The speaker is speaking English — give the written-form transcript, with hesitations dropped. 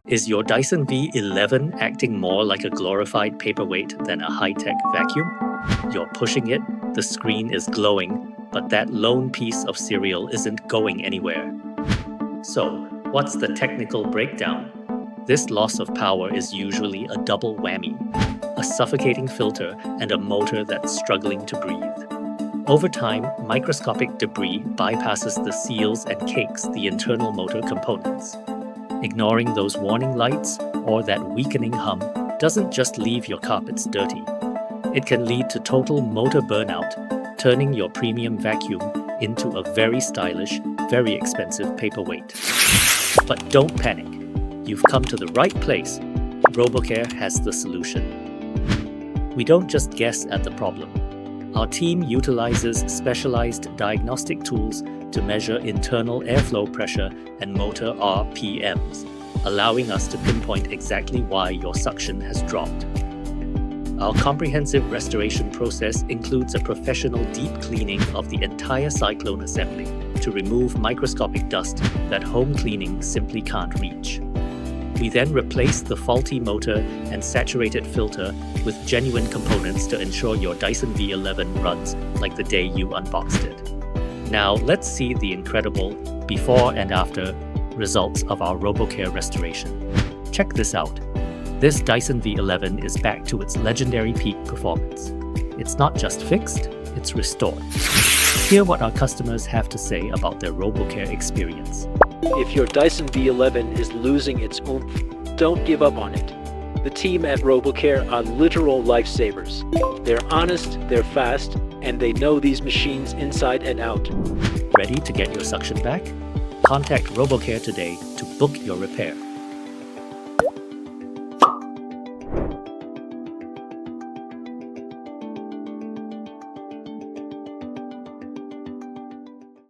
Is your Dyson V11 acting more like a glorified paperweight than a high-tech vacuum? You're pushing it, the screen is glowing, but that lone piece of cereal isn't going anywhere. So, what's the technical breakdown? This loss of power is usually a double whammy: a suffocating filter and a motor that's struggling to breathe. Over time, microscopic debris bypasses the seals and cakes the internal motor components. Ignoring those warning lights or that weakening hum doesn't just leave your carpets dirty. It can lead to total motor burnout, turning your premium vacuum into a very stylish, very expensive paperweight. But don't panic. You've come to the right place. RoboCare has the solution. We don't just guess at the problem. Our team utilizes specialized diagnostic tools to measure internal airflow pressure and motor RPMs, allowing us to pinpoint exactly why your suction has dropped. Our comprehensive restoration process includes a professional deep cleaning of the entire cyclone assembly to remove microscopic dust that home cleaning simply can't reach. We then replace the faulty motor and saturated filter with genuine components to ensure your Dyson V11 runs like the day you unboxed it. Now let's see the incredible before and after results of our RoboCare restoration. Check this out. This Dyson V11 is back to its legendary peak performance. It's not just fixed, it's restored. Hear what our customers have to say about their RoboCare experience. If your Dyson V11 is losing its oomph, don't give up on it. The team at RoboCare are literal lifesavers. They're honest, they're fast, and they know these machines inside and out. Ready to get your suction back? Contact RoboCare today to book your repair.